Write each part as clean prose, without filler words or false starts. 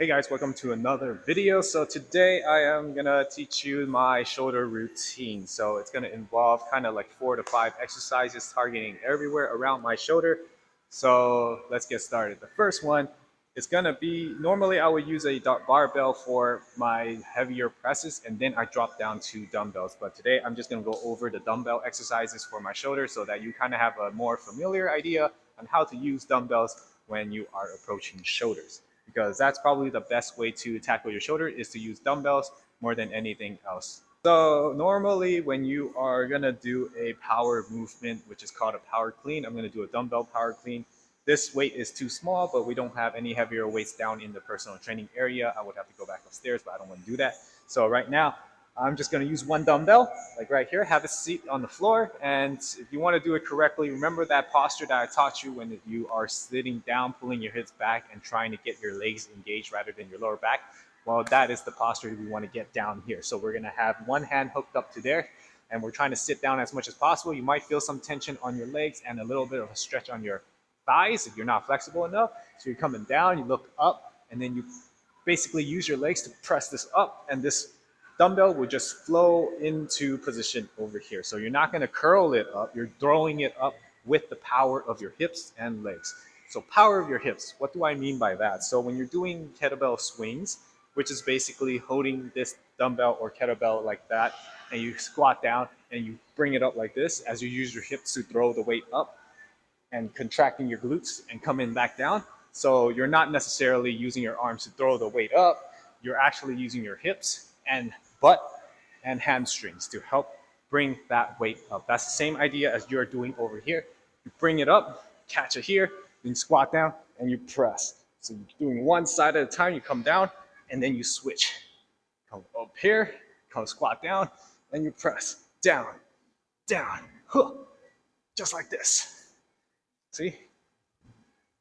Hey guys, welcome to another video. So today I am gonna teach you my shoulder routine. So it's gonna involve kind of like 4 to 5 exercises targeting everywhere around my shoulder. So let's get started. The first one is gonna be, normally I would use a barbell for my heavier presses and then I drop down to dumbbells. But today I'm just gonna go over the dumbbell exercises for my shoulder so that you kind of have a more familiar idea on how to use dumbbells when you are approaching shoulders, because that's probably the best way to tackle your shoulder is to use dumbbells more than anything else. So normally when you are gonna do a power movement, which is called a power clean, I'm gonna do a dumbbell power clean. This weight is too small, but we don't have any heavier weights down in the personal training area. I would have to go back upstairs, but I don't want to do that. So right now, I'm just going to use one dumbbell, like right here, have a seat on the floor. And if you want to do it correctly, remember that posture that I taught you when you are sitting down, pulling your hips back and trying to get your legs engaged rather than your lower back. Well, that is the posture we want to get down here. So we're going to have one hand hooked up to there, and we're trying to sit down as much as possible. You might feel some tension on your legs and a little bit of a stretch on your thighs if you're not flexible enough. So you're coming down, you look up, and then you basically use your legs to press this up, and this dumbbell will just flow into position over here. So you're not going to curl it up, you're throwing it up with the power of your hips and legs. So power of your hips, what do I mean by that? So when you're doing kettlebell swings, which is basically holding this dumbbell or kettlebell like that, and you squat down and you bring it up like this as you use your hips to throw the weight up and contracting your glutes and coming back down. So you're not necessarily using your arms to throw the weight up, you're actually using your hips and butt and hamstrings to help bring that weight up. That's the same idea as you're doing over here. You bring it up, catch it here, then squat down and you press. So you're doing one side at a time, you come down and then you switch. Come up here, come squat down, and you press down, down, just like this. See?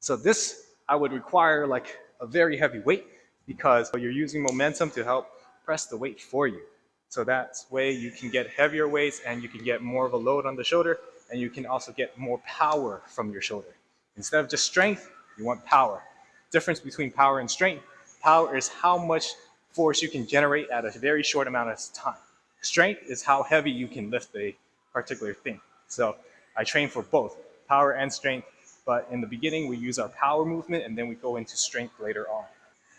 So this, I would require like a very heavy weight because you're using momentum to help press the weight for you. So that way you can get heavier weights and you can get more of a load on the shoulder, and you can also get more power from your shoulder. Instead of just strength, you want power. Difference between power and strength: power is how much force you can generate at a very short amount of time. Strength is how heavy you can lift a particular thing. So I train for both power and strength, but in the beginning we use our power movement and then we go into strength later on.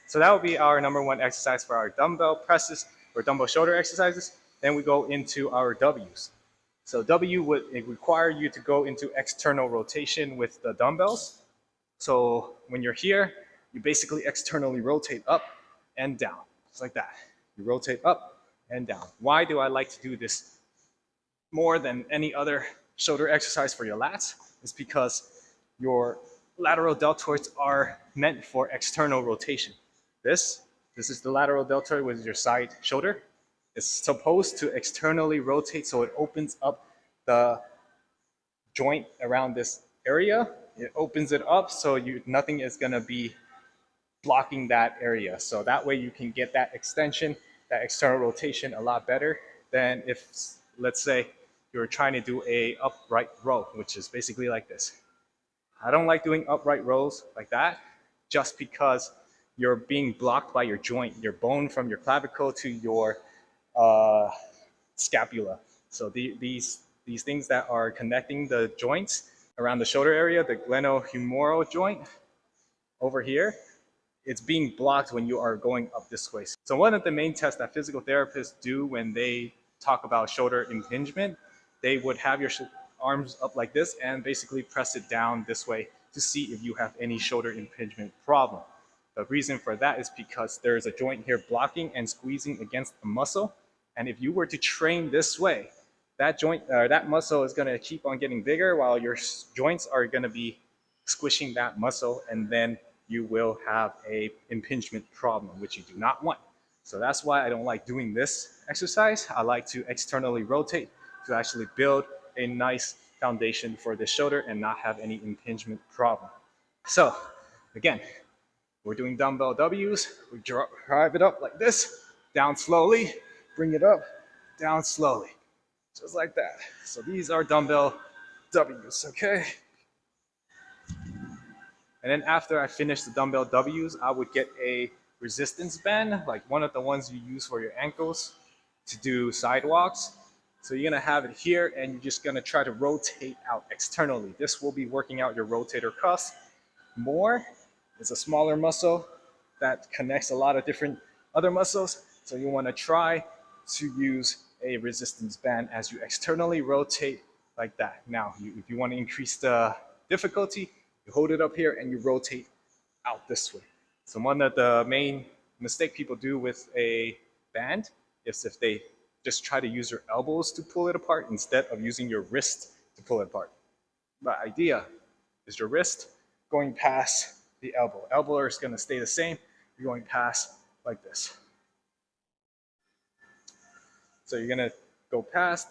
So that would be our number one exercise for our dumbbell presses or dumbbell shoulder exercises. Then we go into our W's. So W would require you to go into external rotation with the dumbbells. So when you're here, you basically externally rotate up and down, just like that. You rotate up and down. Why do I like to do this more than any other shoulder exercise for your lats? It's because your lateral deltoids are meant for external rotation. This is the lateral deltoid with your side shoulder. It's supposed to externally rotate, so it opens up the joint around this area. It opens it up so nothing is going to be blocking that area. So that way you can get that extension, that external rotation a lot better than if, let's say, you're trying to do a upright row, which is basically like this. I don't like doing upright rows like that just because you're being blocked by your joint, your bone from your clavicle to your scapula. So these things that are connecting the joints around the shoulder area, the glenohumeral joint over here, it's being blocked when you are going up this way. So one of the main tests that physical therapists do when they talk about shoulder impingement, they would have your arms up like this and basically press it down this way to see if you have any shoulder impingement problem. The reason for that is because there is a joint here blocking and squeezing against the muscle. And if you were to train this way, that joint, that muscle is going to keep on getting bigger while your joints are going to be squishing that muscle, and then you will have a impingement problem, which you do not want. So that's why I don't like doing this exercise. I like to externally rotate to actually build a nice foundation for the shoulder and not have any impingement problem. So again, we're doing dumbbell W's. We drive it up like this, down slowly, bring it up, down slowly, just like that. So these are dumbbell W's, okay? And then after I finish the dumbbell W's, I would get a resistance band, like one of the ones you use for your ankles to do sidewalks. So you're gonna have it here and you're just gonna try to rotate out externally. This will be working out your rotator cuffs more. It's a smaller muscle that connects a lot of different other muscles. So you wanna try to use a resistance band as you externally rotate like that. Now, if you wanna increase the difficulty, you hold it up here and you rotate out this way. So one of the main mistake people do with a band is if they just try to use your elbows to pull it apart instead of using your wrist to pull it apart. The idea is your wrist going past the elbow. Elbow is going to stay the same. You're going past like this. So you're going to go past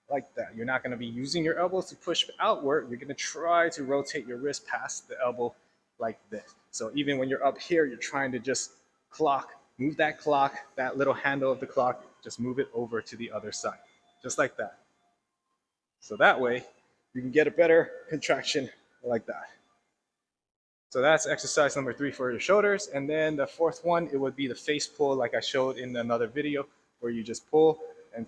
like that. You're not going to be using your elbows to push outward. You're going to try to rotate your wrist past the elbow like this. So even when you're up here, you're trying to just move that clock, that little handle of the clock, just move it over to the other side, just like that. So that way, you can get a better contraction like that. So that's exercise number 3 for your shoulders. And then the 4th one, it would be the face pull like I showed in another video, where you just pull and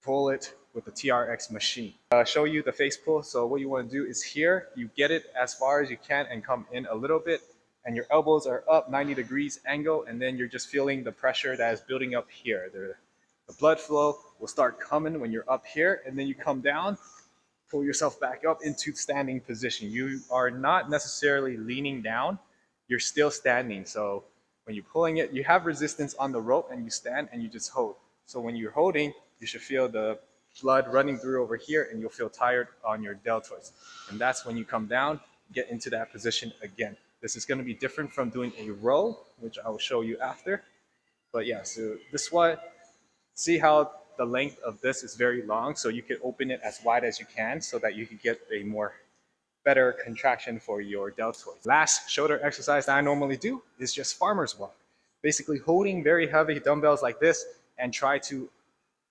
pull it with the TRX machine. Show you the face pull. So what you want to do is here, you get it as far as you can and come in a little bit, and your elbows are up 90 degrees angle, and then you're just feeling the pressure that is building up here. The blood flow will start coming when you're up here, and then you come down, pull yourself back up into standing position. You are not necessarily leaning down, you're still standing. So when you're pulling it, you have resistance on the rope and you stand and you just hold. So when you're holding, you should feel the blood running through over here and you'll feel tired on your deltoids. And that's when you come down, get into that position again. This is going to be different from doing a row, which I will show you after. But yeah, so this one, see how the length of this is very long, so you can open it as wide as you can so that you can get a better contraction for your deltoids. Last shoulder exercise that I normally do is just farmer's walk. Basically holding very heavy dumbbells like this and try to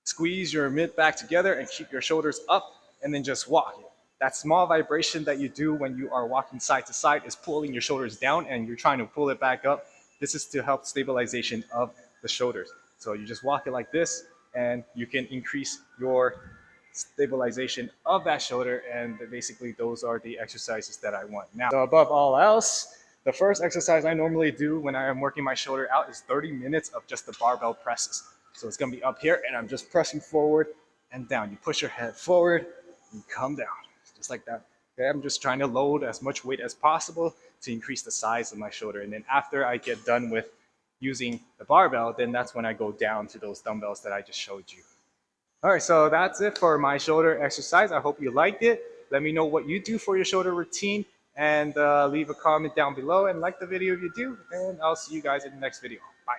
squeeze your mid back together and keep your shoulders up and then just walk. That small vibration that you do when you are walking side to side is pulling your shoulders down and you're trying to pull it back up. This is to help stabilization of the shoulders. So you just walk it like this and you can increase your stabilization of that shoulder, and basically those are the exercises that I want. Now, so above all else, the first exercise I normally do when I am working my shoulder out is 30 minutes of just the barbell presses. So it's gonna be up here and I'm just pressing forward and down. You push your head forward, you come down, just like that. Okay, I'm just trying to load as much weight as possible to increase the size of my shoulder. And then after I get done with using the barbell, then that's when I go down to those dumbbells that I just showed you. All right, so that's it for my shoulder exercise. I hope you liked it. Let me know what you do for your shoulder routine, and leave a comment down below and like the video if you do, and I'll see you guys in the next video. Bye.